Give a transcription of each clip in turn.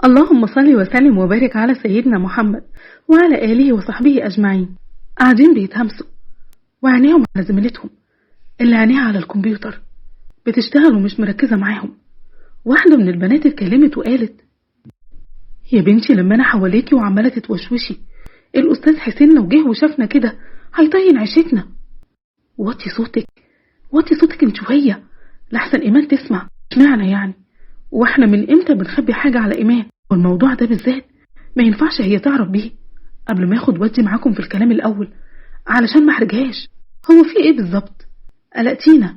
اللهم صل وسلم وبارك على سيدنا محمد وعلى آله وصحبه أجمعين. قاعدين بيتهمسوا وعينيهم على زميلتهم اللي عينيها على الكمبيوتر بتشتغل ومش مركزة معاهم. واحدة من البنات اتكلمت وقالت: يا بنتي لما أنا حواليكي وعمالة تتوشوشي، الأستاذ حسين لو جه وشافنا كده هيطين عيشتنا. وطي صوتك، وطي صوتك انت وهي لحسن إيمان تسمع. اشمعنى يعني؟ واحنا من امتى بنخبي حاجة على إيمان؟ والموضوع ده بالذات ما ينفعش هي تعرف بيه قبل ما ياخد ودي معاكم في الكلام الأول علشان ما احرجهاش. هو في ايه بالظبط؟ قلقتينا.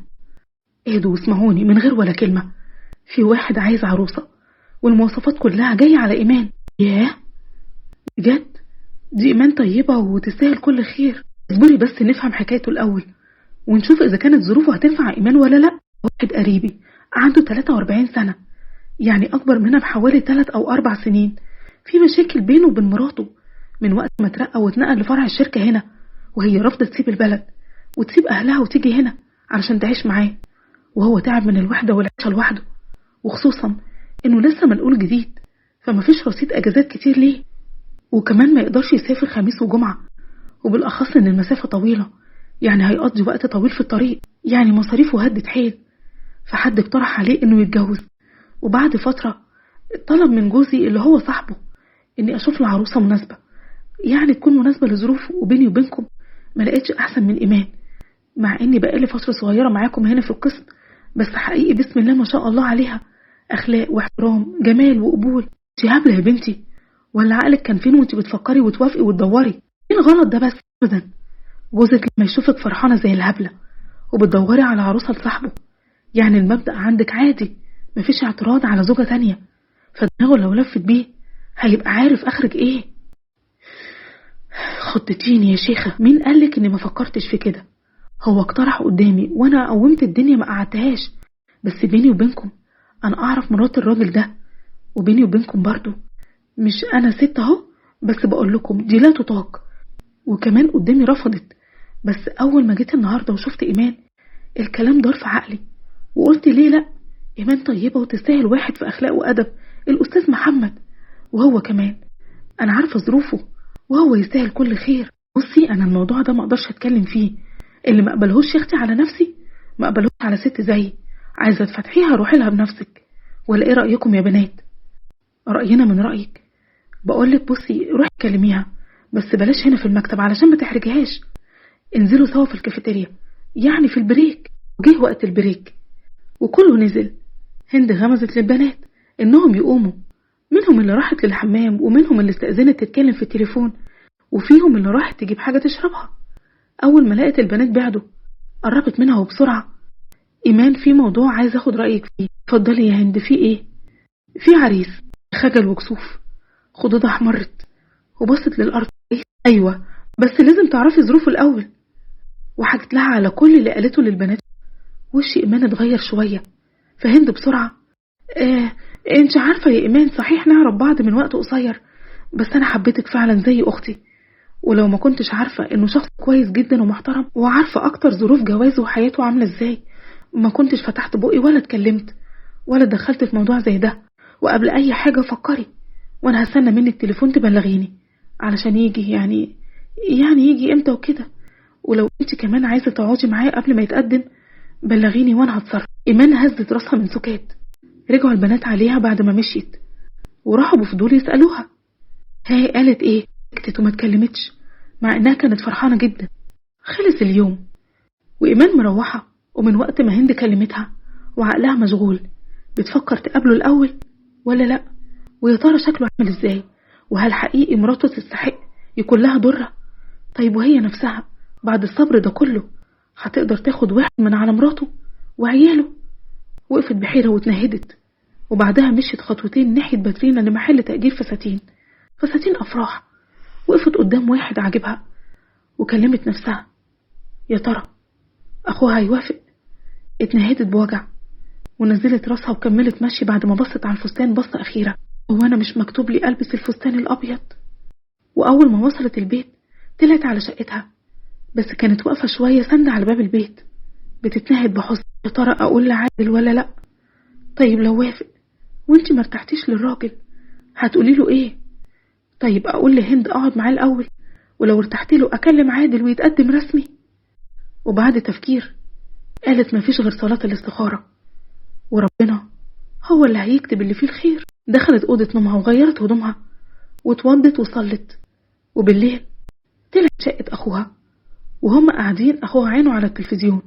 اهدوا واسمعوني من غير ولا كلمة. في واحد عايز عروسة والمواصفات كلها جاية على إيمان. ياه بجد؟ دي إيمان طيبة وتستاهل كل خير. اصبري بس نفهم حكايته الأول ونشوف إذا كانت ظروفه هتنفع إيمان ولا لأ. واحد قريبي عنده 43 سنة، يعني أكبر منها بحوالي 3 أو 4 سنين. في مشاكل بينه وبين مراته من وقت ما اترقى واتنقل لفرع الشركة هنا، وهي رافضة تسيب البلد وتسيب أهلها وتيجي هنا علشان تعيش معاه. وهو تعب من الوحدة والعيشة لوحده، وخصوصا إنه لسه منقول جديد فما فيش رصيد أجازات كتير ليه، وكمان ما يقدرش يسافر خميس وجمعة، وبالأخص إن المسافة طويلة، يعني هيقضي وقت طويل في الطريق، يعني مصاريفه هدت حيل. فحد اقترح عليه إنه يتجوز، وبعد فترة طلب من جوزي اللي هو صاحبه إني أشوف له عروسة مناسبة، يعني تكون مناسبة لظروفه. وبيني وبينكم ما لقيتش أحسن من إيمان، مع إني بقالي فترة صغيرة معاكم هنا في القسم، بس حقيقي بسم الله ما شاء الله عليها، أخلاق واحترام جمال وقبول. انتي هبلة يا بنتي، ولا عقلك كان فين وانتي بتفكري وتوافقي وتدوري؟ ايه الغلط ده بس؟ أبدا. جوزك لما يشوفك فرحانة زي الهبلة وبتدوري على عروسة لصاحبه، يعني المبدأ عندك عادي، مفيش اعتراض على زوجة تانية، فدماغه لو لفت بيه هيبقى عارف اخرج ايه. خضتيني يا شيخة، مين قالك اني ما فكرتش في كده؟ هو اقترح قدامي وانا قومت الدنيا ما قعدتهاش. بس بيني وبينكم انا اعرف مرات الراجل ده، وبيني وبينكم برضو مش انا ست اهو، بس بقول لكم دي لا تطاق. وكمان قدامي رفضت، بس اول ما جيت النهارده وشفت ايمان الكلام دار في عقلي، وقلت ليه لا؟ ايمان طيبة وتستاهل واحد في اخلاق وادب، الاستاذ محمد. وهو كمان انا عارفة ظروفه، وهو يستاهل كل خير. بصي انا الموضوع ده ما اقدرش اتكلم فيه، اللي ما اقبلهوش يختي على نفسي ما اقبلهوش على ست زيي. عايزة تفتحيها روحي لها بنفسك، ولا ايه رأيكم يا بنات؟ رأينا من رأيك. بقولك بصي روحي كلميها، بس بلاش هنا في المكتب علشان ما تحرجهاش. انزلوا سوا في الكافيتيريا، يعني في البريك. وجه وقت البريك وكله نزل. هند غمزت للبنات انهم يقوموا، منهم اللي راحت للحمام، ومنهم اللي استأذنت تتكلم في التليفون، وفيهم اللي راحت تجيب حاجة تشربها. اول ما لقت البنات بعدوا قربت منها وبسرعة: ايمان في موضوع عايز اخد رأيك فيه. اتفضلي يا هند، في ايه؟ في عريس. خجل وكسوف، خدودها احمرت وبصت للأرض. ايوه بس لازم تعرفي ظروفه الاول. وحكت لها على كل اللي قالته للبنات. وش ايمان اتغير شوية، فهند بسرعة: انت عارفة يا ايمان، صحيح نعرف بعض من وقت قصير، بس انا حبيتك فعلا زي اختي. ولو ما كنتش عارفة انه شخص كويس جدا ومحترم، وعارفة اكتر ظروف جوازه وحياته عاملة ازاي، ما كنتش فتحت بقي ولا اتكلمت ولا دخلت في موضوع زي ده. وقبل اي حاجة فكري، وانا هستنى منك تليفون تبلغيني علشان يجي، يعني يجي امتى وكده. ولو انت كمان عايزة تقعدي معاه قبل ما يتقدم بلغيني وانا هتصرف. ايمان هزت راسها من سكات. رجعوا البنات عليها بعد ما مشيت وراحوا بفضول يسألوها: هاي قالت ايه؟ سكتت وما اتكلمتش، مع انها كانت فرحانة جدا. خلص اليوم وايمان مروحة، ومن وقت ما هند كلمتها وعقلها مشغول بتفكر تقابله الاول ولا لا، ويا ترى شكله عامل ازاي، وهل حقيقي مراته تستحق يكون لها ضرة؟ طيب وهي نفسها بعد الصبر ده كله هتقدر تاخد واحد من على مراته وعياله؟ وقفت بحيرة واتنهدت، وبعدها مشيت خطوتين ناحية باترينا لمحل تأجير فساتين أفراح. وقفت قدام واحد عجبها وكلمت نفسها: يا ترى أخوها هيوافق؟ اتنهدت بوجع ونزلت راسها وكملت مشي بعد ما بصت على الفستان بصة أخيرة: هو أنا مش مكتوب لي ألبس الفستان الأبيض؟ وأول ما وصلت البيت طلعت على شقتها، بس كانت واقفة شوية ساندة على باب البيت بتتنهد بحزن: يا ترى أقول لعادل ولا لأ؟ طيب لو وافق وانتي مرتحتيش للراجل هتقولي له ايه؟ طيب اقول لهند اقعد معاه الاول، ولو ارتحت له اكلم عادل ويتقدم رسمي. وبعد تفكير قالت مفيش غير صلاة الاستخارة، وربنا هو اللي هيكتب اللي فيه الخير. دخلت أوضة نومها وغيرت هدومها واتوضت وصلت. وبالليل طلعت شقة أخوها، وهم قاعدين أخوها عينه على التلفزيون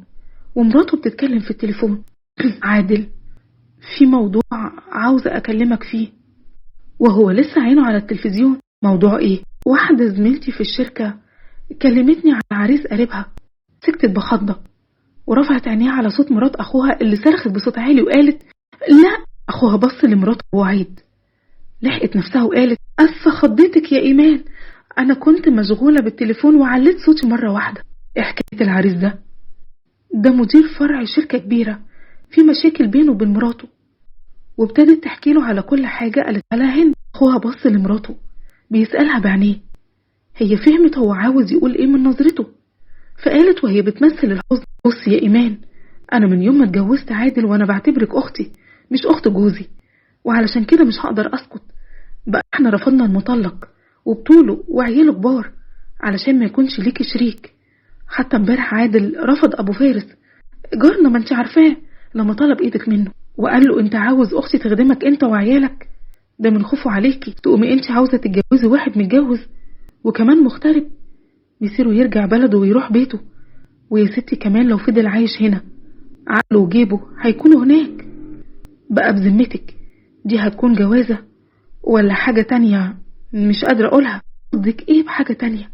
ومراته بتتكلم في التليفون. عادل، في موضوع عاوزة أكلمك فيه. وهو لسه عينه على التلفزيون. موضوع إيه؟ واحدة زميلتي في الشركة كلمتني على عريس قريبها. سكتت بخضة ورفعت عينيها على صوت مرات أخوها اللي صرخت بصوت عالي وقالت لا. أخوها بص لمراته وعيد. لحقت نفسها وقالت أسفة خضتك يا إيمان، أنا كنت مشغولة بالتليفون وعليت صوتي مرة واحدة. حكاية العريس ده مدير فرع شركة كبيرة، في مشاكل بينه وبين مراته. وابتدت تحكي له على كل حاجة قالت على هند. أخوها بص لمراته بيسألها بعينيه. هي فهمت هو عاوز يقول إيه من نظرته، فقالت وهي بتمثل الحزن بص يا إيمان، أنا من يوم ما اتجوزت عادل وأنا بعتبرك أختي مش أخت جوزي، وعلشان كده مش هقدر أسكت. بقى احنا رفضنا المطلق وبطوله وعياله كبار علشان ما يكونش ليكي شريك. حتى امبارح عادل رفض أبو فارس جارنا ما انت عارفاه لما طلب ايدك منه، وقال له انت عاوز أختي تخدمك انت وعيالك، ده من خوفه عليكي تقومي انت عاوزة تتجوزي واحد متجوز وكمان مغترب بيصيره يرجع بلده ويروح بيته. ويا ستي كمان لو فضل عايش هنا عقله وجيبه هيكونوا هناك. بقى بذمتك دي هتكون جوازة ولا حاجة تانية؟ مش قادرة أقولها. قصدك إيه بحاجة تانية؟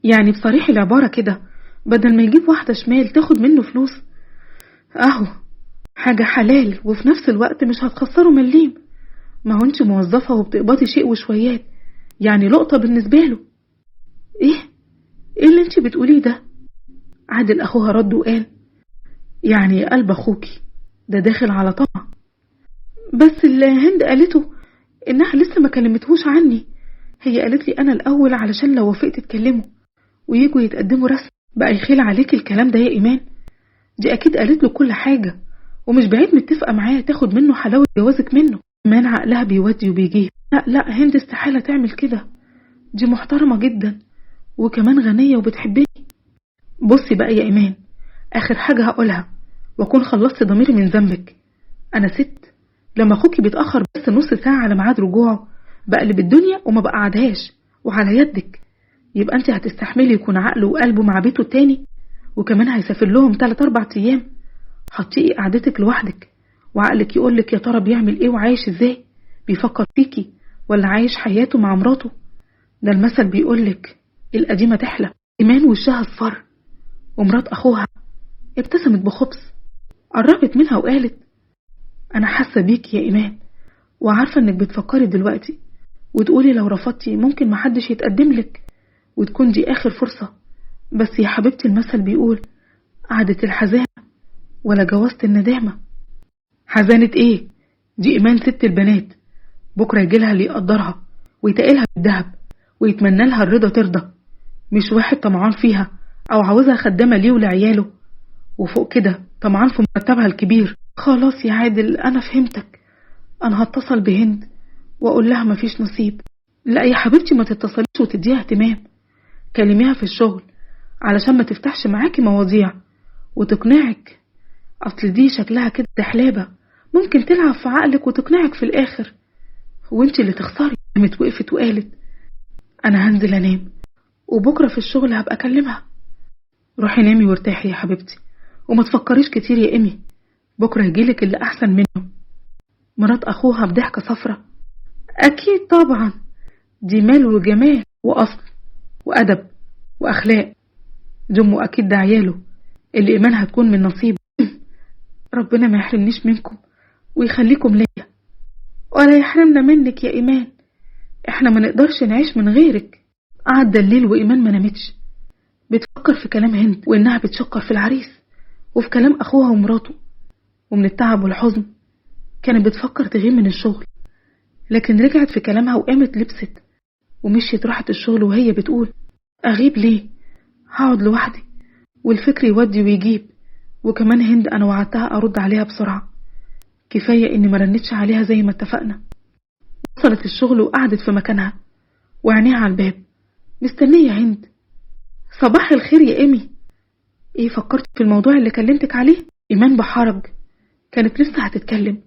يعني بصريح العبارة كده بدل ما يجيب واحدة شمال تاخد منه فلوس، أهو حاجة حلال وفي نفس الوقت مش هتخسره مليم. ما هو انت موظفة وبتقبضي شيء وشويات، يعني لقطة بالنسبة له. ايه اللي انت بتقوليه ده؟ عادل أخوها رد وقال يعني قلب أخوكي ده داخل على طمع. بس اللي هند قالته إنها لسه ما كلمتهوش عني، هي قالت لي أنا الأول علشان لو وافقت تكلمه ويجوا يتقدموا رسم. بقى يخيل عليك الكلام ده يا إيمان؟ دي أكيد قالت له كل حاجة ومش بعيد متفقة معاه تاخد منه حلاوة جوازك منه. إيمان عقلها بيودي وبيجيه. لا هند استحالة تعمل كده، دي محترمة جدا وكمان غنية وبتحبني. بصي بقى يا إيمان، آخر حاجة هقولها وأكون خلصت ضميري من ذنبك. أنا ست لما أخوكي بيتأخر بس نص ساعة على ميعاد رجوعه بقلب الدنيا وما بقعدهاش وعلى يدك. يبقى أنت هتستحملي يكون عقله وقلبه مع بيته التاني وكمان هيسافر لهم 3-4 أيام؟ هتطيقي قعدتك لوحدك وعقلك يقولك يا ترى بيعمل إيه وعايش إزاي؟ بيفكر فيكي ولا عايش حياته مع مراته؟ ده المثل بيقولك القديمة تحلى. إيمان وشها اصفر ومرات أخوها ابتسمت بخبث، قربت منها وقالت أنا حاسة بيك يا إيمان وعارفة إنك بتفكري دلوقتي وتقولي لو رفضتي ممكن محدش يتقدم لك وتكون دي آخر فرصة. بس يا حبيبتي المثل بيقول قعدة الحزانة ولا جوازة الندامة. حزانة إيه؟ دي إيمان ست البنات، بكرة يجيلها اللي يقدرها ويتقلها بالذهب ويتمنى لها الرضا ترضى، مش واحد طمعان فيها أو عاوزها خدامة ليه ولعياله، وفوق كده طمعان في مرتبها الكبير. خلاص يا عادل أنا فهمتك، أنا هتصل بهند وأقول لها مفيش نصيب. لا يا حبيبتي ما تتصليش وتديها اهتمام، كلميها في الشغل علشان ما تفتحش معاكي مواضيع وتقنعك. أصل دي شكلها كده دحلابة ممكن تلعب في عقلك وتقنعك في الآخر وانت اللي تخسري. قامت وقفت وقالت أنا هنزل أنام وبكرة في الشغل هبقى أكلمها. روحي نامي وارتاحي يا حبيبتي وما تفكريش كتير يا إيمي، بكرة يجيلك اللي أحسن منه. مرات أخوها بضحكة صفرة أكيد طبعا، دي مال وجمال وأصل وأدب وأخلاق، دمه أكيد ده عياله اللي إيمان هتكون من نصيب. ربنا ما يحرمنيش منكم ويخليكم ليا ولا يحرمنا منك يا إيمان، إحنا ما نقدرش نعيش من غيرك. قعد الليل وإيمان ما نامتش بتفكر في كلام هند وإنها بتشكر في العريس وفي كلام أخوها ومراته، ومن التعب والحزن كانت بتفكر تغيب من الشغل. لكن رجعت في كلامها وقامت لبست ومشيت راحت الشغل وهي بتقول أغيب ليه؟ هقعد لوحدي والفكر يودي ويجيب، وكمان هند أنا وعدتها أرد عليها بسرعة، كفاية إني ما رنتش عليها زي ما اتفقنا. بطلت الشغل وقعدت في مكانها وعينيها على الباب مستنية هند. صباح الخير يا إيمي. إيه، فكرت في الموضوع اللي كلمتك عليه؟ إيمان بحرج كانت لسه هتتكلم،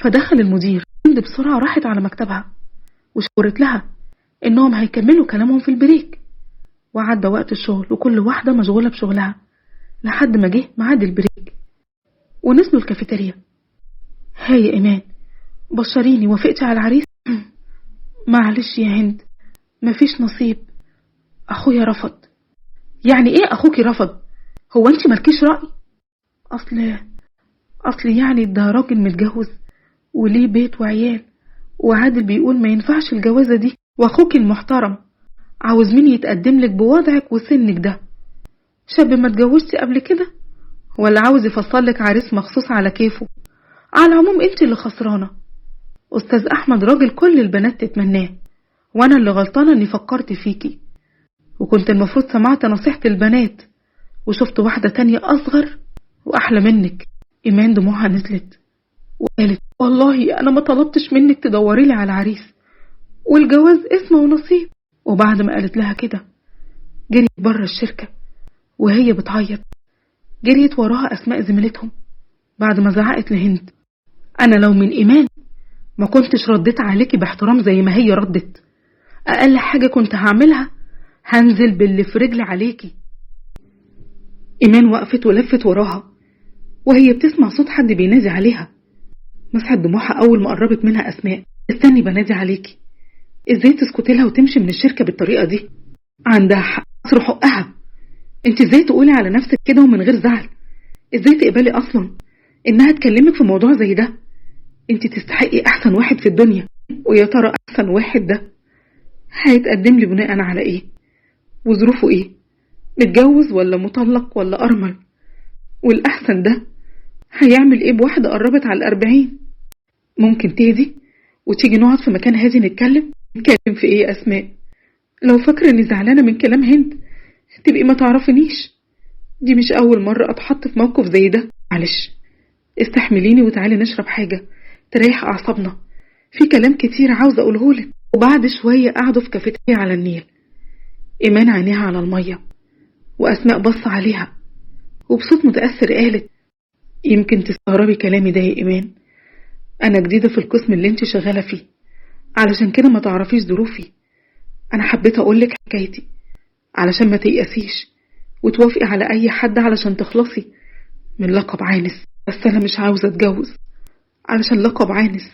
فدخل المدير. هند بسرعة راحت على مكتبها وشورت لها إنهم هيكملوا كلامهم في البريك. وعدى وقت الشغل وكل واحدة مشغولة بشغلها لحد ما جه ميعاد البريك ونزلوا الكافيتيريا. هاي يا إيمان، بشريني، وافقتي على العريس؟ معلش يا هند، مفيش نصيب، أخويا رفض. يعني إيه أخوكي رفض؟ هو أنت مالكيش رأي؟ أصل يعني ده راجل متجوز وليه بيت وعيال، وعادل بيقول ما ينفعش الجوازة دي، وأخوك المحترم عاوز مين يتقدم لك بوضعك وسنك ده؟ شاب ما اتجوزتي قبل كده، ولا عاوز يفصل لك عريس مخصوص على كيفه؟ على العموم انت اللي خسرانة. أستاذ أحمد راجل كل البنات تتمناه، وأنا اللي غلطانة إني فكرت فيكي، وكنت المفروض سمعت نصيحة البنات وشفت واحدة تانية أصغر وأحلى منك. إيمان دموعها نزلت وقالت والله أنا ما طلبتش منك تدوري لي على عريس، والجواز اسمه ونصيب. وبعد ما قالت لها كده جريت بره الشركة وهي بتعيط. جريت وراها أسماء زميلتهم بعد ما زعقت لهند أنا لو من إيمان ما كنتش رديت عليكي باحترام زي ما هي ردت. أقل حاجة كنت هعملها هنزل باللي في رجلي عليكي. إيمان وقفت ولفت وراها وهي بتسمع صوت حد بينادي عليها. مسحت دموعها أول ما قربت منها أسماء. استني، بنادي عليكي. إزاي تسكتي لها وتمشي من الشركة بالطريقة دي؟ عندها حق، أسر حقها. انت إزاي تقولي على نفسك كده ومن غير زعل؟ إزاي تقبلي أصلا إنها تكلمك في موضوع زي ده؟ انت تستحقي أحسن واحد في الدنيا، ويا ترى أحسن واحد ده هيتقدم لي بناء على إيه؟ وظروفه إيه؟ متجوز ولا مطلق ولا أرمل؟ والأحسن ده هيعمل إيه بواحدة قربت على 40؟ ممكن تهدي وتيجي نقعد في مكان هادي نتكلم في إيه يا أسماء؟ لو فاكرة إني زعلانة من كلام هند تبقي ما تعرفنيش. دي مش أول مرة أتحط في موقف زي ده. معلش استحمليني وتعالي نشرب حاجة تريح أعصابنا، في كلام كتير عاوزة أقولهولك. وبعد شوية قعدوا في كافيتيريا على النيل. إيمان عينيها على المية وأسماء بص عليها وبصوت متأثر قالت يمكن تستغربي كلامي ده يا إيمان، أنا جديدة في القسم اللي انت شغالة فيه، علشان كده ما تعرفيش ظروفي. أنا حبيت أقولك حكايتي علشان ما تيأسيش وتوافقي على أي حد علشان تخلصي من لقب عانس. بس أنا مش عاوزة أتجوز علشان لقب عانس،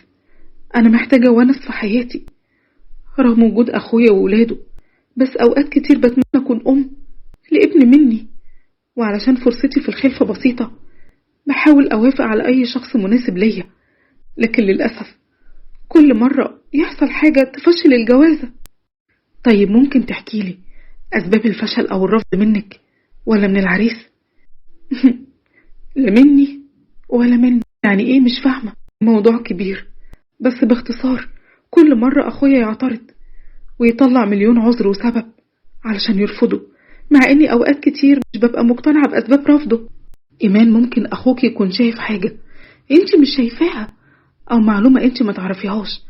أنا محتاجة ونس في حياتي رغم وجود أخويا وولاده. بس أوقات كتير بتمنى أكون أم لابن مني، وعلشان فرصتي في الخلفة بسيطة بحاول أوافق على أي شخص مناسب ليا، لكن للأسف كل مرة يحصل حاجة تفشل الجوازة. طيب ممكن تحكيلي أسباب الفشل أو الرفض منك ولا من العريس؟ لا مني ولا مني. يعني إيه؟ مش فاهمة. موضوع كبير، بس باختصار كل مرة أخويا يعترض ويطلع مليون عذر وسبب علشان يرفضه، مع إني أوقات كتير مش ببقى مقتنعة بأسباب رفضه. إيمان ممكن أخوك يكون شايف حاجة أنت مش شايفاها، أو معلومة أنت ما تعرفيهاش،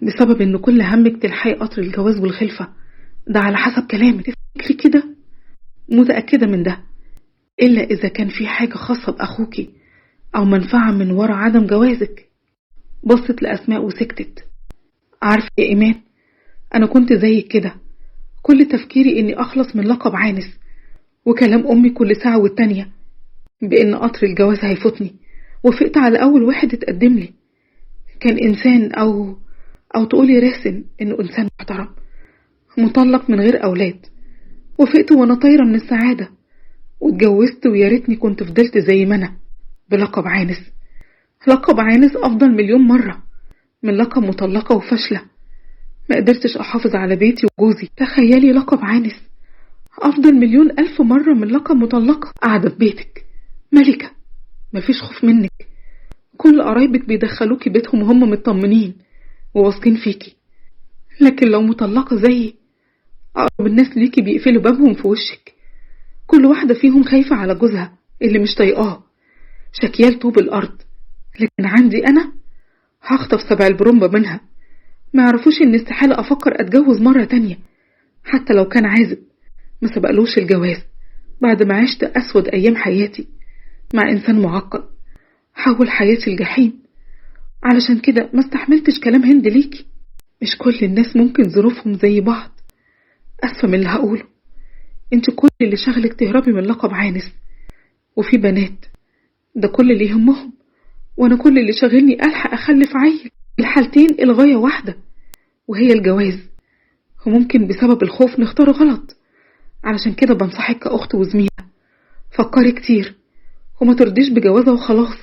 بسبب إن كل همك تلحقي قطر الجواز والخلفة. ده على حسب كلامك. تفكري كده؟ متأكدة من ده، إلا إذا كان في حاجة خاصة بأخوكي أو منفعة من وراء عدم جوازك. بصت لأسماء وسكتت. عارفة يا إيمان، أنا كنت زيك كده، كل تفكيري إني أخلص من لقب عانس، وكلام أمي كل ساعة والتانية بإن قطر الجواز هيفوتني. وافقت على أول واحد اتقدم لي، كان إنسان أو تقولي راسم إنه إنسان محترم مطلق من غير أولاد. وافقت وأنا طايرة من السعادة واتجوزت، ويا ريتني كنت فضلت زي ما أنا بلقب عانس. لقب عانس أفضل مليون مرة من لقب مطلقة وفاشلة ما قدرتش أحافظ على بيتي وجوزي. تخيلي لقب عانس أفضل مليون ألف مرة من لقب مطلقة قاعدة في بيتك ملكة، مفيش خوف منك، كل قرايبك بيدخلوكي بيتهم وهم مطمنين وواثقين فيكي. لكن لو مطلقة زيي أقرب الناس ليكي بيقفلوا بابهم في وشك، كل واحدة فيهم خايفة على جوزها اللي مش طايقاه، شكيال طوب الأرض. لكن عندي أنا هخطف 7 البرمبة منها ما يعرفوش إن استحالة أفكر أتجوز مرة تانية حتى لو كان عازب. ما سبقلوش الجواز بعد ما عشت أسود أيام حياتي مع إنسان معقد حول حياتي الجحيم. علشان كده ما استحملتش كلام هند ليكي. مش كل الناس ممكن ظروفهم زي بعض. أسفة من اللي هقوله. انت كل اللي شغلك تهربي من لقب عانس، وفي بنات ده كل اللي يهمهم، وانا كل اللي شغلني ألحق أخلف عيل. الحالتين الغاية واحدة وهي الجواز، وممكن بسبب الخوف نختار غلط. علشان كده بنصحك كأخت وزميلة، فكري كتير وما ترضيش بجوازة وخلاص،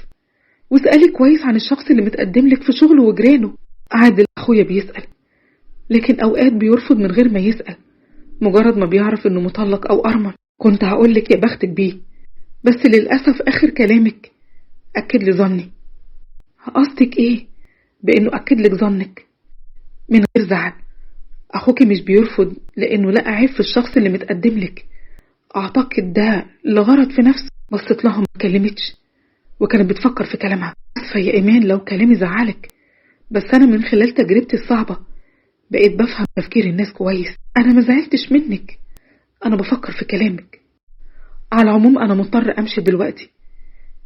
واسألي كويس عن الشخص اللي متقدم لك في شغله وجيرانه. عادل أخويا بيسأل، لكن أوقات بيرفض من غير ما يسأل، مجرد ما بيعرف إنه مطلق أو أرمل. كنت هقولك يا بختك بيه، بس للأسف آخر كلامك أكد لي ظني. قصدك إيه بإنه أكد لك ظنك؟ من غير زعل، أخوك مش بيرفض لأنه لقى عيب في الشخص اللي متقدم لك. أعتقد ده لغرض في نفسه. بصت لها ما اتكلمتش وكانت بتفكر في كلامها. أسفة يا إيمان لو كلامي زعلك، بس أنا من خلال تجربتي الصعبة بقيت بفهم تفكير الناس كويس. أنا ما زعلتش منك، أنا بفكر في كلامك. على العموم أنا مضطر أمشي دلوقتي.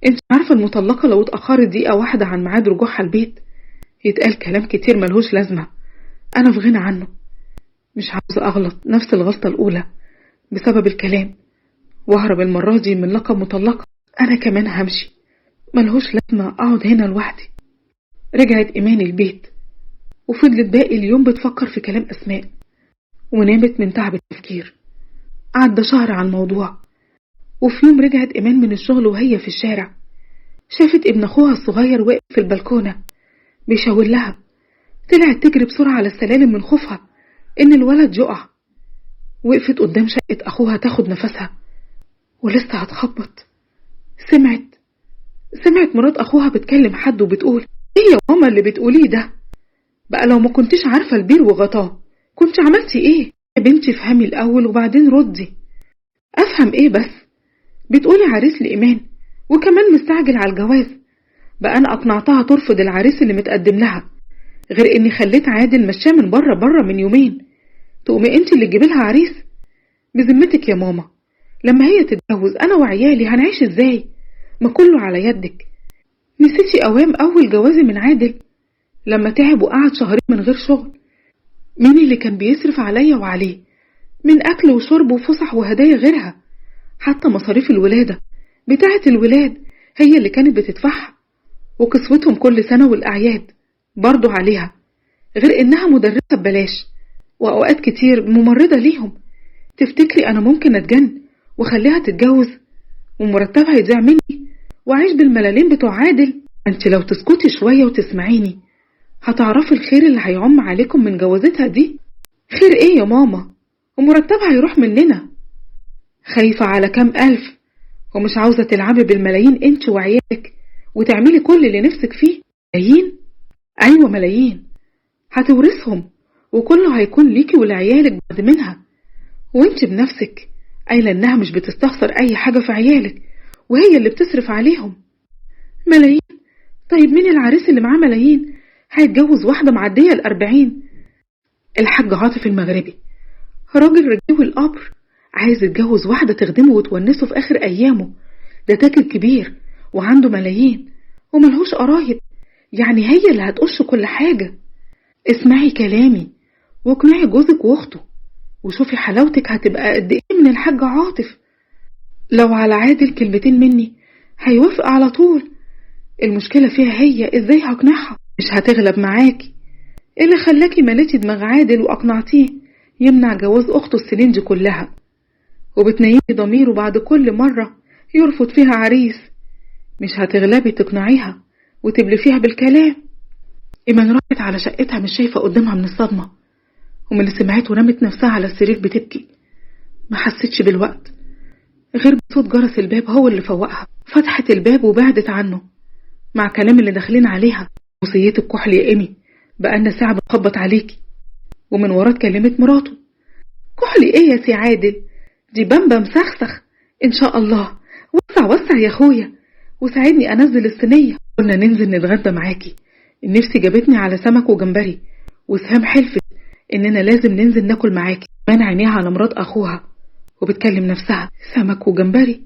أنت عارفة المطلقة لو اتأخرت دقيقة واحدة عن ميعاد رجوعها البيت يتقال كلام كتير ملهوش لازمة. أنا في غنى عنه، مش عاوزة أغلط نفس الغلطة الأولى بسبب الكلام وأهرب المرة دي من لقب مطلقة. أنا كمان همشي، ملهوش لازمة أقعد هنا لوحدي. رجعت إيمان البيت وفضلت باقي اليوم بتفكر في كلام أسماء، ونامت من تعب التفكير. عدى شهر على الموضوع، وفي يوم رجعت إيمان من الشغل وهي في الشارع شافت ابن أخوها الصغير واقف في البلكونة بيشاور لها. طلعت تجري بسرعة على السلالم من خوفها إن الولد يقع. وقفت قدام شقة أخوها تاخد نفسها ولسه هتخبط، سمعت مرات أخوها بتكلم حد وبتقول: إيه يا ماما اللي بتقوليه ده؟ بقى لو ما كنتش عارفة البير وغطاه كنت عملتي إيه؟ يا بنتي افهمي الأول وبعدين ردي. أفهم إيه بس؟ بتقولي عريس لإيمان وكمان مستعجل على الجواز. بقى أنا أقنعتها ترفض العريس اللي متقدم لها، غير إني خليت عادل مشاه من بره من يومين. تقومي أنت اللي تجيبي لها عريس؟ بذمتك يا ماما لما هي تتجوز أنا وعيالي هنعيش إزاي؟ ما كله على يدك. نسيتي أوام أول جوازي من عادل لما تعب وقعد شهرين من غير شغل؟ مين اللي كان بيصرف عليا وعليه من أكل وشرب وفسح وهدايا غيرها؟ حتى مصاريف الولادة بتاعة الولاد هي اللي كانت بتدفعها، وكسوتهم كل سنة والأعياد برضو عليها، غير إنها مدرسة ببلاش وأوقات كتير ممرضة ليهم. تفتكري أنا ممكن أتجن وخليها تتجوز ومرتبها يضيع مني وأعيش بالملالين بتوع عادل؟ أنت لو تسكتي شوية وتسمعيني هتعرفي الخير اللي هيعم عليكم من جوازتها دي. خير إيه يا ماما؟ ومرتبها يروح مننا. خايفة على كام ألف ومش عاوزة تلعبي بالملايين انت وعيالك وتعملي كل اللي نفسك فيه. ملايين؟ أيوة ملايين هتورثهم، وكله هيكون ليكي ولعيالك بعد منها. وانت بنفسك قايلة انها مش بتستخسر اي حاجة في عيالك وهي اللي بتصرف عليهم. ملايين؟ طيب مين العريس اللي معاه ملايين هيتجوز واحدة معدية ال40؟ الحاج عاطف المغربي راجل رجيو القبر عايز يتجوز واحدة تخدمه وتونسه في آخر أيامه. ده تاجر كبير وعنده ملايين وملهوش قرايب، يعني هي اللي هتقش كل حاجة. اسمعي كلامي واقنعي جوزك واخته وشوفي حلاوتك هتبقى قد ايه من الحاج عاطف. لو على عادل كلمتين مني هيوافق على طول. المشكلة فيها هي ازاي هقنعها. مش هتغلب معاكي. اللي خلاكي مليتي دماغ عادل واقنعتيه يمنع جواز اخته السنين دي كلها، وبتنيمي ضميره بعد كل مرة يرفض فيها عريس. مش هتغلبي تقنعيها وتبلفيها بالكلام. إيمان راحت على شقتها مش شايفة قدامها من الصدمة، ومن اللي سمعته رمت نفسها على السرير بتبكي. ما حسيتش بالوقت غير بصوت جرس الباب هو اللي فوقها. فتحت الباب وبعدت عنه مع كلام اللي داخلين عليها: وصيتك كحل يا إيمي، بقالنا ساعة بنخبط عليكي. ومن ورا اتكلمت مراته: كحل ايه يا سي عادل؟ دي بامبا مسخسخ ان شاء الله. وسع يا اخويا وساعدني انزل الصينية. قلنا ننزل نتغدى معاكي، النفسي جابتني على سمك وجمبري وسهام حلفت إننا لازم ننزل ناكل معاكي. كمان عينيها على مرات أخوها وبتكلم نفسها سمك وجمبري.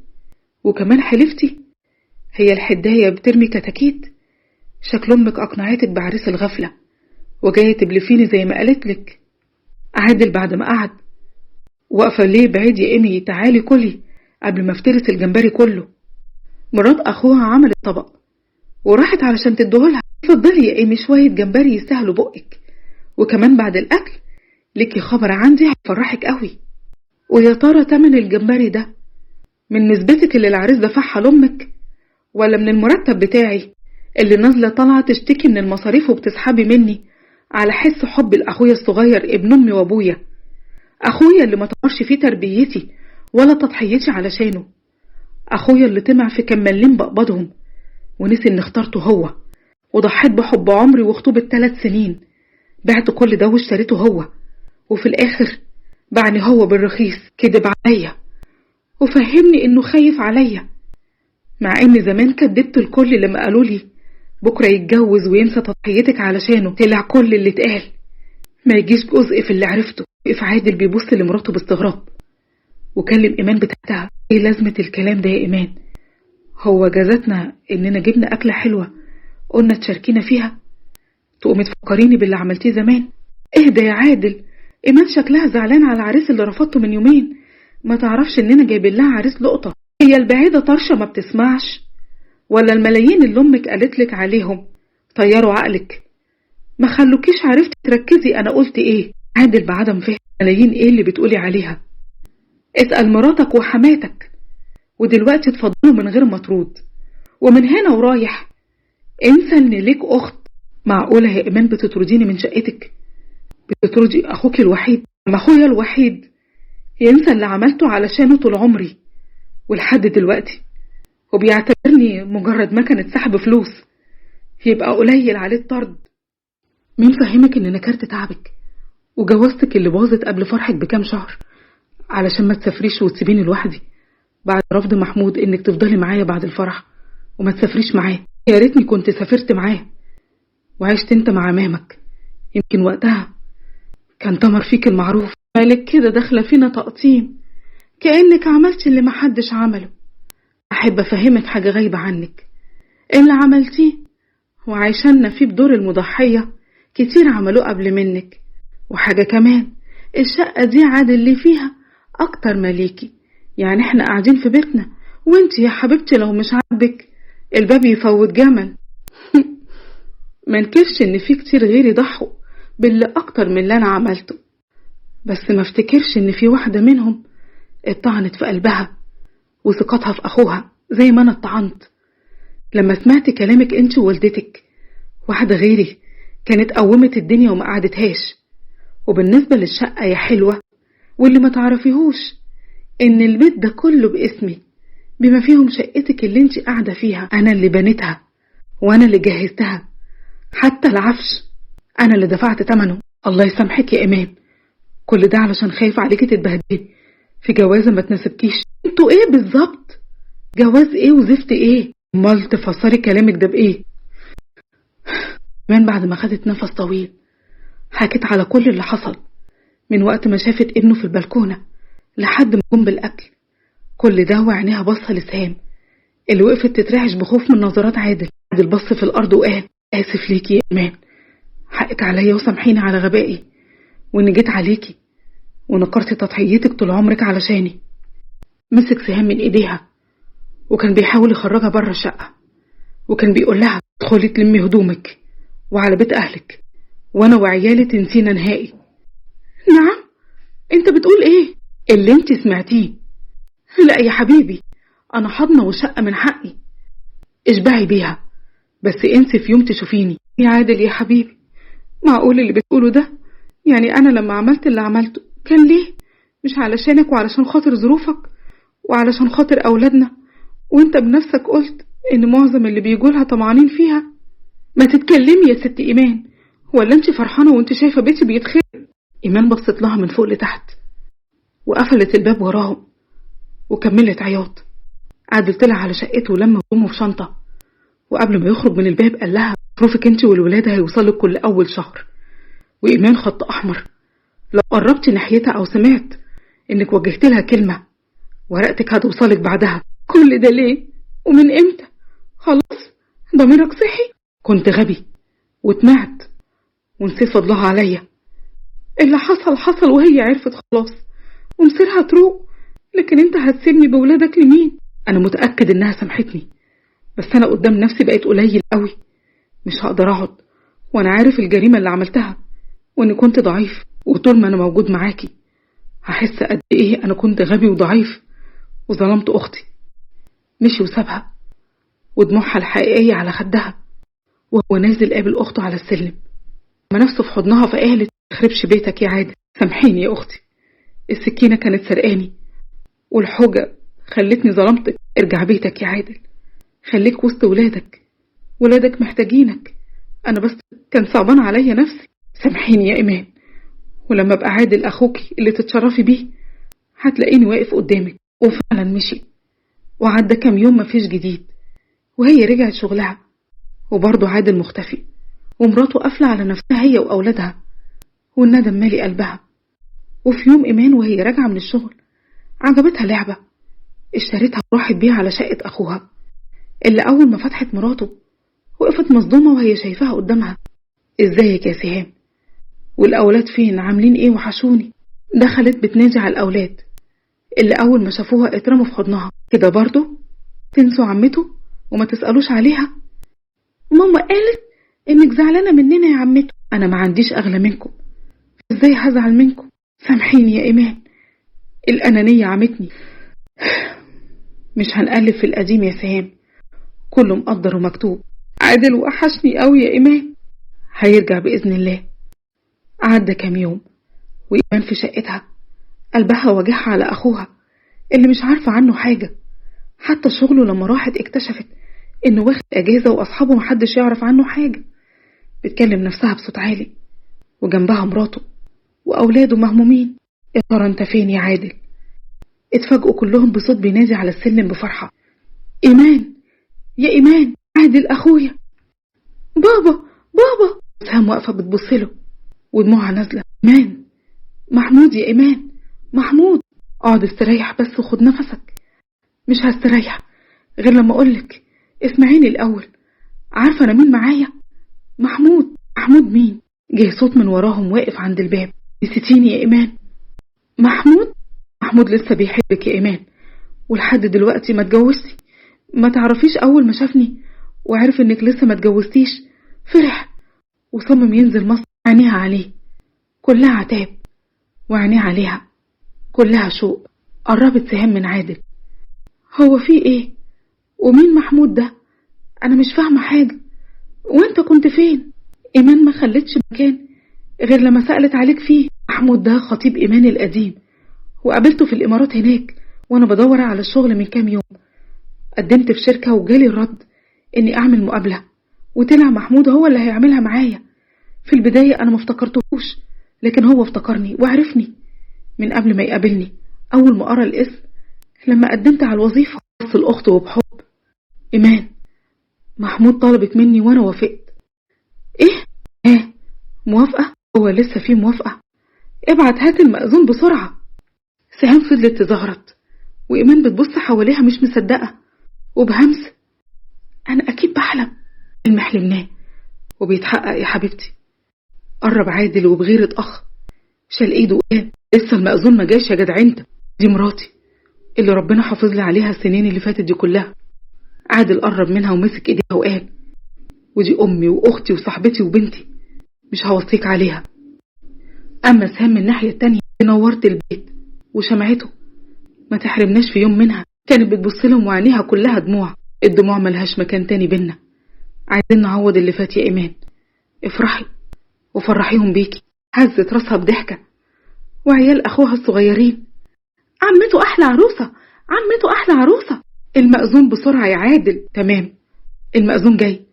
وكمان حلفتي هي الحداية بترمي كتاكيت. شكل أمك أقنعتك بعريس الغفلة وجاية تبلفيني زي ما قالتلك. عادل بعد ما قعد واقفة ليه بعيد يا إيمي؟ تعالي كلي قبل ما افترس الجمبري كله. مرات أخوها عملت طبق وراحت علشان تديهولها. اتفضلي يا إيمي، شوية جمبري يستاهلوا بقك، وكمان بعد الأكل ليكي خبر عندي هيفرحك قوي. ويا ترى تمن الجمبري ده من نسبتك اللي العريس دفعها لأمك، ولا من المرتب بتاعي اللي نازلة طالعة تشتكي من المصاريف وبتسحبي مني على حس حب لأخويا الصغير ابن أمي وأبويا؟ أخويا اللي ما طمرش فيه تربيتي ولا تضحيتي علشانه. أخويا اللي طمع في كمالين بقبضهم ونسي إن اخترته هو، وضحيت بحب عمري وخطوبة 3 سنين. بعت كل ده واشتريته هو، وفي الآخر باعني هو بالرخيص. كدب عليا وفهمني إنه خايف عليا، مع إن زمان كدبت الكل لما قالولي بكرة يتجوز وينسى تضحيتك علشانه. طلع كل اللي اتقال ما يجيش جزء في اللي عرفته. وقف عادل بيبص لمراته باستغراب وكلم إيمان بتاعتها. ايه لازمة الكلام ده يا إيمان؟ هو جازتنا إننا جبنا أكلة حلوة قلنا تشاركينا فيها تقومي تفكريني باللي عملتيه زمان؟ اهدى يا عادل، إيمان شكلها زعلان على العريس اللي رفضته من يومين. ما تعرفش إننا جايبين لها عريس لقطة؟ هي البعيدة طرشة ما بتسمعش، ولا الملايين اللي أمك قالتلك عليهم طيروا عقلك ما خلوكيش عرفتي تركزي أنا قلت إيه؟ عادل بعدم فهم ملايين إيه اللي بتقولي عليها. اسأل مراتك وحماتك، ودلوقتي تفضلوا من غير ما ترد. ومن هنا ورايح انسى إن ليك أخت. معقولة يا إيمان بتطرديني من شقتك؟ بتطردي أخوك الوحيد؟ أما أخويا الوحيد ينسى اللي عملته علشانه طول عمري ولحد دلوقتي وبيعتبرني مجرد مكنة سحب فلوس يبقى قليل عليه الطرد؟ مين فهمك إن نكرت تعبك وجوازتك اللي باظت قبل فرحك بكام شهر علشان ما تسافريش وتسيبيني لوحدي بعد رفض محمود إنك تفضلي معايا بعد الفرح وما تسافريش معاه؟ يا ريتني كنت سافرت معاه وعشت انت مع عمامك، يمكن وقتها كان تمر فيك المعروف. مالك كده داخله فينا تقطيم كأنك عملتي اللي محدش عمله. أحب أفهمك حاجة غايبة عنك، اللي عملتيه وعايشانا فيه بدور المضحية كتير عملوه قبل منك. وحاجة كمان، الشقة دي عادل اللي فيها أكتر مليكي، يعني احنا قاعدين في بيتنا وانت يا حبيبتي لو مش عاجبك الباب يفوت جمل. منكرش ان في كتير غيري ضحوا باللي اكتر من اللي انا عملته، بس ما افتكرش ان في واحدة منهم اتطعنت في قلبها وثقتها في اخوها زي ما انا اتطعنت لما سمعت كلامك انت ووالدتك. واحدة غيري كانت قومت الدنيا وما قعدتهاش. وبالنسبة للشقة يا حلوة، واللي ما تعرفيهوش ان البيت ده كله باسمي بما فيهم شقتك اللي انت قاعدة فيها. انا اللي بنيتها وانا اللي جهزتها، حتى العفش انا اللي دفعت ثمنه. الله يسامحك يا ايمان، كل ده علشان خايف عليكي تتبهدلي في جوازة ما تناسبكيش. انتوا ايه بالظبط؟ جواز ايه وزفت ايه؟ امال تفسري كلامك ده بايه؟ ايمان بعد ما خدت نفس طويل حكت على كل اللي حصل من وقت ما شافت ابنه في البلكونة لحد ما قام بالاكل. كل ده وعينيها بصة لسهام اللي وقفت تترعش بخوف من نظرات عادل. عادل بص في الارض وقال آسف ليكي يا إيمان، حقك عليا وسامحيني على غبائي وإن جيت عليكي ونكرت تضحيتك طول عمرك علشاني. مسك سهام من إيديها وكان بيحاول يخرجها بره الشقة، وكان بيقول لها ادخلي تلمي هدومك وعلى بيت أهلك وأنا وعيالي تنسينا نهائي. نعم؟ أنت بتقول إيه؟ اللي أنت سمعتيه. لا يا حبيبي، أنا حضنة وشقة من حقي اشبعي بيها، بس انسي في يوم تشوفيني. يا عادل يا حبيبي، معقول اللي بتقوله ده؟ يعني انا لما عملت اللي عملته كان ليه؟ مش علشانك وعلشان خاطر ظروفك وعلشان خاطر اولادنا، وانت بنفسك قلت ان معظم اللي بيجولها طمعانين فيها. ما تتكلمي يا ست ايمان، ولا انت فرحانه وانت شايفه بيتي بيتخرب؟ ايمان بصت لها من فوق لتحت وقفلت الباب وراهم وكملت عياط. عادل طلع على شقته ولما هدومه في شنطه، وقبل ما يخرج من الباب قال لها مصروفك انت والولاد هيوصلك كل اول شهر، وإيمان خط أحمر. لو قربت ناحيتها أو سمعت إنك وجهت لها كلمة ورقتك هتوصلك بعدها. كل ده ليه ومن إمتى؟ خلاص ضميرك صحي. كنت غبي واتمعت ونسيت فضلها عليا. اللي حصل حصل وهي عرفت خلاص ومصيرها تروق، لكن انت هتسيبني بولادك لمين؟ انا متأكد انها سامحتني، بس انا قدام نفسي بقيت قليل قوي. مش هقدر اقعد وانا عارف الجريمة اللي عملتها واني كنت ضعيف، وطول ما انا موجود معاكي هحس قد ايه انا كنت غبي وضعيف وظلمت اختي. مشي وسابها ودموعها الحقيقية على خدها وهو نازل قابل اخته على السلم، ما نفسه في حضنها فقالت تخربش بيتك يا عادل. سامحيني يا اختي، السكينة كانت سرقاني والحوجة خلتني ظلمتك. ارجع بيتك يا عادل، خليك وسط ولادك محتاجينك. انا بس كان صعبان عليا نفسي. سامحيني يا ايمان، ولما ابقى عادل اخوكي اللي تتشرفي بيه هتلاقيني واقف قدامك. وفعلا مشي وعدى كام يوم مفيش جديد، وهي رجعت شغلها وبرضه عادل مختفي ومراته قافلة على نفسها هي وأولادها، والندم مالي قلبها. وفي يوم إيمان وهي راجعة من الشغل عجبتها لعبة اشتريتها وراحت بيها على شقة أخوها، اللي أول ما فتحت مراته وقفت مصدومة وهي شايفاها قدامها. ازيك يا سهام؟ والأولاد فين؟ عاملين ايه؟ وحشوني. دخلت بتنادي على الأولاد اللي أول ما شافوها اترموا في حضنها. كده برضو تنسوا عمته وما تسألوش عليها؟ ماما قالت انك زعلانة مننا يا عمته. انا ما عنديش اغلى منكم، ازاي هزعل منكم؟ سامحيني يا ايمان، الانانية عمتني. مش هنقلب في القديم يا سهام، كله مقدر ومكتوب. عادل وحشني قوي يا ايمان، هيرجع باذن الله. عدى كام يوم وايمان في شقتها قلبها وجعها على اخوها اللي مش عارفة عنه حاجة. حتى شغله لما راحت اكتشفت انه واخد اجازة واصحابه محدش يعرف عنه حاجة. بتكلم نفسها بصوت عالي وجنبها مراته واولاده مهمومين. يا ترى انت فين يا عادل؟ اتفاجئوا كلهم بصوت بينادي على السلم بفرحة. ايمان يا ايمان، عادل اخويا. بابا بابا. سهام واقفة بتبصله ودموعها نازلة. ايمان، محمود يا ايمان، محمود. اقعد استريح بس وخد نفسك. مش هستريح غير لما اقولك اسمعيني الاول. عارفة انا مين معايا؟ محمود. محمود مين؟ جه صوت من وراهم واقف عند الباب. نسيتيني يا ايمان؟ محمود. محمود لسه بيحبك يا ايمان، ولحد دلوقتي ما اتجوزتي. ما تعرفيش اول ما شافني وعرف انك لسه ما اتجوزتيش فرح وصمم ينزل مصر. عينيها عليه كلها عتاب وعينيه عليها كلها شوق. قربت سهام من عادل. هو في ايه؟ ومين محمود ده؟ انا مش فاهمة حاجة. وانت كنت فين؟ ايمان ما خلتش مكان غير لما سألت عليك فيه. محمود ده خطيب ايمان القديم، وقابلته في الامارات هناك وانا بدور على الشغل من كام يوم. قدمت في شركة وجالي الرد اني اعمل مقابلة، وطلع محمود هو اللي هيعملها معايا. في البداية انا ما افتكرتهوش، لكن هو افتكرني وعرفني من قبل ما يقابلني. اول ما قرأ الاسم لما قدمت على الوظيفة بص الاخت وبحب. ايمان، محمود طلبك مني وانا وافقت. ايه؟ موافقة؟ هو لسه في موافقة؟ ابعت هات المأذون بسرعة. سهام فضلت تزغرط وإيمان بتبص حواليها مش مصدقة وبهمس. أنا أكيد بحلم. المحلمناه وبيتحقق يا حبيبتي. قرب عادل وبغيرة أخ شال إيده وقال لسه المأذون ما جاش يا جدع انت. دي مراتي اللي ربنا حافظ لي عليها السنين اللي فاتت دي كلها. عادل قرب منها ومسك إيديها وقال ودي أمي وأختي وصاحبتي وبنتي، مش هوصيك عليها. أما سهام من الناحية التانية نورت البيت وشمعته، ما تحرمناش في يوم منها. كانت بتبص لهم وعينيها كلها دموع. الدموع ملهاش مكان تاني بينا. عايزين نعوض اللي فات يا إيمان. افرحي وفرحيهم بيكي. هزت راسها بضحكة. وعيال أخوها الصغيرين. عمته أحلى عروسة، عمته أحلى عروسة. المأذون بسرعة يا عادل. تمام، المأذون جاي،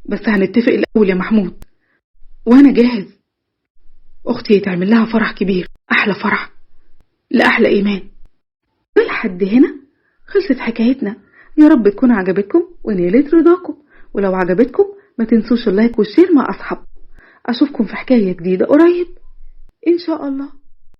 بس هنتفق الأول يا محمود. وأنا جاهز. أختي يتعمل لها فرح كبير، أحلى فرح لأحلى إيمان. لحد هنا خلصت حكايتنا. يا رب تكون عجبتكم ونيلت رضاكم، ولو عجبتكم ما تنسوش اللايك والشير مع أصحابكم. اشوفكم في حكاية جديدة قريب ان شاء الله.